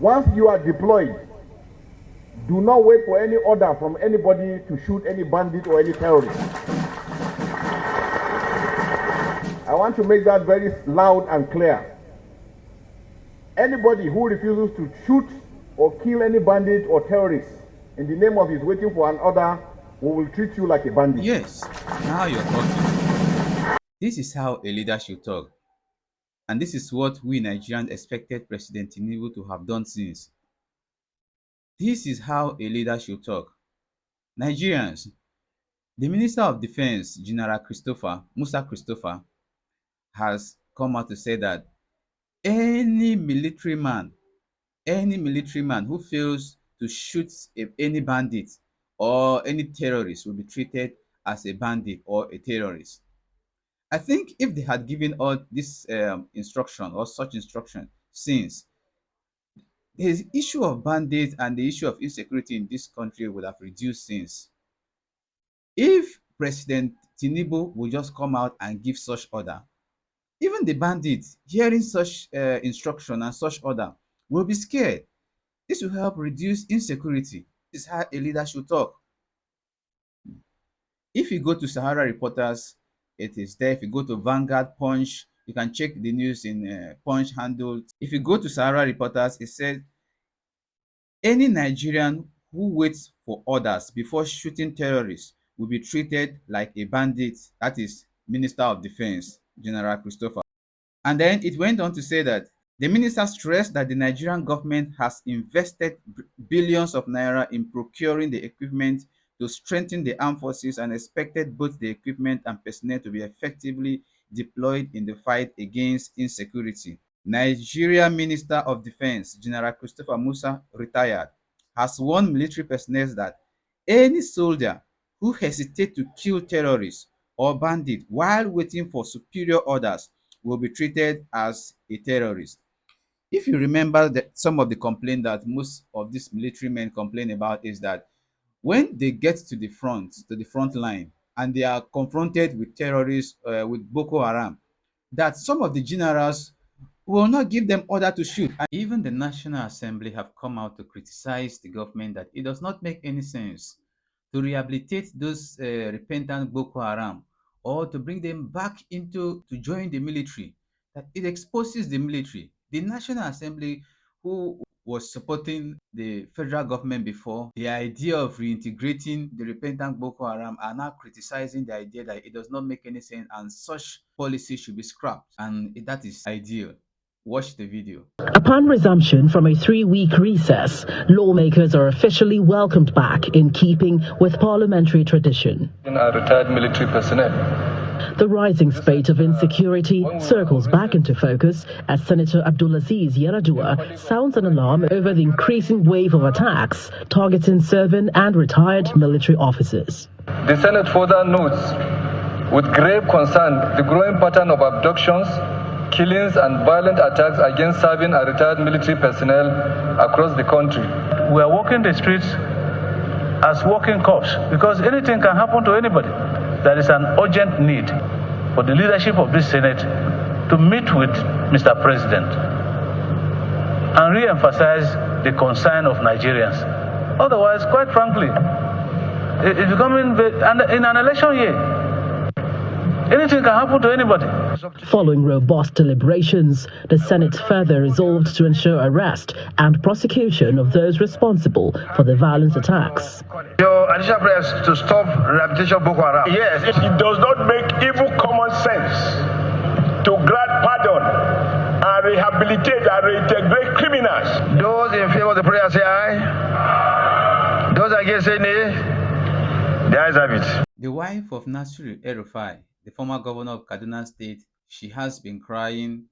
Once you are deployed, do not wait for any order from anybody to shoot any bandit or any terrorist. I want to make that very loud and clear. Anybody who refuses to shoot or kill any bandit or terrorist in the name of his waiting for an order, we will treat you like a bandit. Yes, now you're talking. This is how a leader should talk. And this is what we Nigerians expected President Tinubu to have done since. This is how a leader should talk. Nigerians, the Minister of Defense, General Musa Christopher, has come out to say that any military man, who fails to shoot any bandit or any terrorist will be treated as a bandit or a terrorist. I think if they had given all this instruction or such instruction since, the issue of bandits and the issue of insecurity in this country would have reduced since. If President Tinubu would just come out and give such order, even the bandits hearing such instruction and such order will be scared. This will help reduce insecurity. This is how a leader should talk. If you go to Sahara Reporters, it is there. If you go to Vanguard, Punch, you can check the news in Punch handle. If you go to Sahara Reporters, it said any Nigerian who waits for orders before shooting terrorists will be treated like a bandit. That is Minister of Defense, General Christopher. And then it went on to say that the minister stressed that the Nigerian government has invested billions of naira in procuring the equipment to strengthen the armed forces and expected both the equipment and personnel to be effectively deployed in the fight against insecurity. Nigeria Minister of Defense General Christopher Musa, retired, has warned military personnel that any soldier who hesitates to kill terrorists or bandits while waiting for superior orders will be treated as a terrorist. If you remember that some of the complaint that most of these military men complain about is that when they get to the front line, and they are confronted with terrorists, with Boko Haram, that some of the generals will not give them order to shoot. And even the National Assembly have come out to criticize the government that it does not make any sense to rehabilitate those repentant Boko Haram or to bring them back to join the military, that it exposes the military. The National Assembly, who was supporting the federal government before, the idea of reintegrating the repentant Boko Haram, are now criticizing the idea that it does not make any sense and such policy should be scrapped. And that is ideal. Watch the video. Upon resumption from a 3-week recess, lawmakers are officially welcomed back in keeping with parliamentary tradition. Our retired military personnel. The rising spate of insecurity circles back into focus as Senator Abdulaziz Yaradua sounds an alarm over the increasing wave of attacks targeting serving and retired military officers. The Senate further notes with grave concern the growing pattern of abductions, killings and violent attacks against serving and retired military personnel across the country. We are walking the streets as walking cops because anything can happen to anybody. There is an urgent need for the leadership of this Senate to meet with Mr. President and re-emphasize the concern of Nigerians. Otherwise, quite frankly, it's becoming, and in an election year, anything can happen to anybody. Following robust deliberations, the Senate further resolved to ensure arrest and prosecution of those responsible for the violent attacks. Your additional prayers to stop rehabilitation of Boko Haram. Yes, it does not make even common sense to grant pardon and rehabilitate and reintegrate criminals. Those in favor of the prayer say aye. Those against say nay. The ayes have it. The wife of Nasiru El-Rufai, the former governor of Kaduna State, she has been crying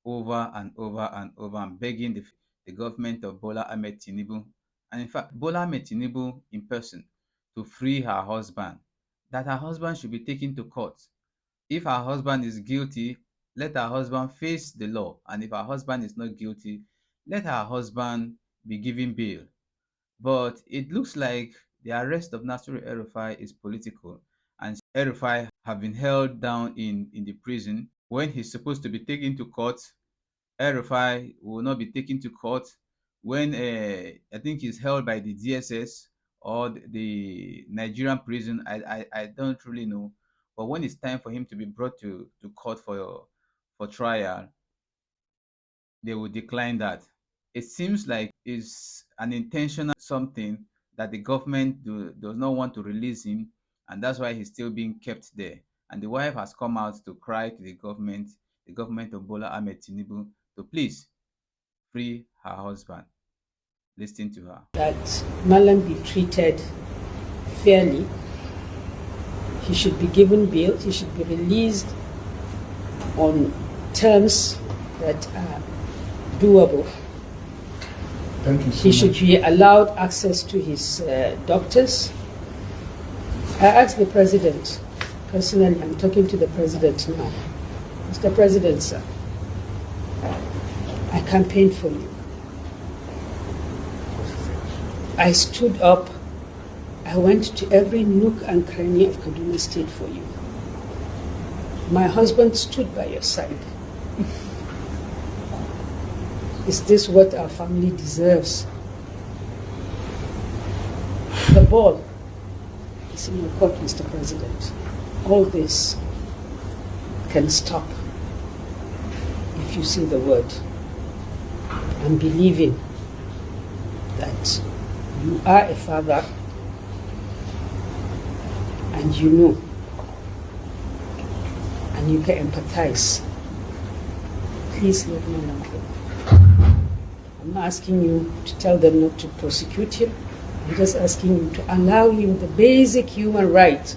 over and over and over and begging the government of Bola Ahmed Tinubu, and in fact Bola Ahmed Tinubu in person, to free her husband, that her husband should be taken to court. If her husband is guilty, let her husband face the law, and if her husband is not guilty, let her husband be given bail. But it looks like the arrest of Nasiru El-Rufai is political, and El-Rufai have been held down in the prison. When he's supposed to be taken to court, El-Rufai will not be taken to court. when I think he's held by the DSS or the Nigerian prison. I don't really know. But when it's time for him to be brought to court for trial, they will decline that. It seems like it's an intentional something that the government does not want to release him, and that's why he's still being kept there. And the wife has come out to cry to the government of Bola Ahmed Tinubu, to please free her husband. Listen to her. That Malam be treated fairly. He should be given bail. He should be released on terms that are doable. Thank you so He much. should be allowed access to his doctors. I asked the president, personally, I'm talking to the president now. Mr. President, sir, I campaigned for you. I stood up. I went to every nook and cranny of Kaduna State for you. My husband stood by your side. Is this what our family deserves? The ball is in your court, Mr. President. All this can stop if you say the word. I'm believing that you are a father and you know and you can empathize. Please let me know. I'm not asking you to tell them not to prosecute him. I'm just asking you to allow him the basic human right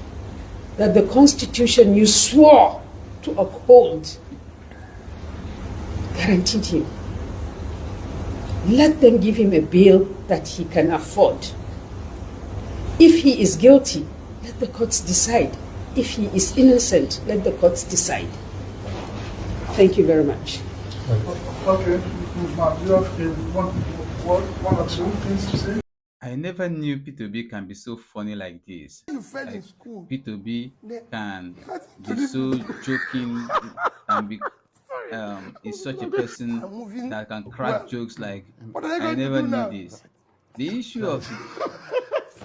that the Constitution you swore to uphold guaranteed him. Let them give him a bail that he can afford. If he is guilty, let the courts decide. If he is innocent, let the courts decide. Thank you very much. Okay, now do you have one or two things to say? I never knew P2B can be so funny like this. You fell in Like, school. P2B can be so joking and be is such a person that can crack jokes like, I never knew this. The issue of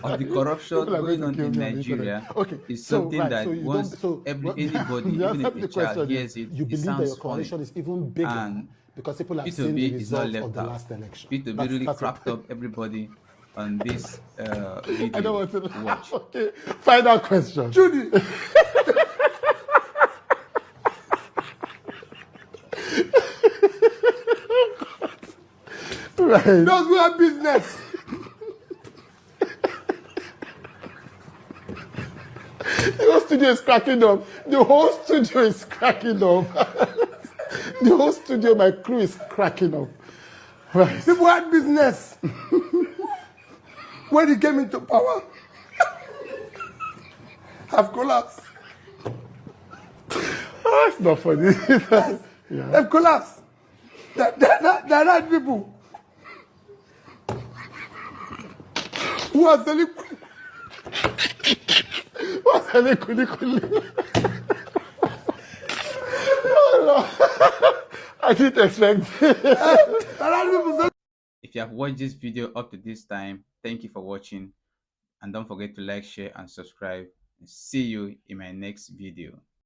the corruption going on in Nigeria is something that once anybody, even if a child hears it, you it believe that your sounds funny. coalition is even bigger And because people have seen the P2B is not results of left the out. last election. P2B really cracked up everybody on this video. I don't want to watch. Okay, final question. Judy! Right. Those who have business. The whole studio is cracking up. The whole studio is cracking up. The whole studio, my crew is cracking up. Right. People had business. When he came into power, have collapsed. Oh, it's not funny. Yeah. They've collapsed. They're not people who are selling. What's any kuli kuli? Oh, no. I didn't expect it. If you have watched this video up to this time, thank you for watching, and don't forget to like, share and subscribe. See you in my next video.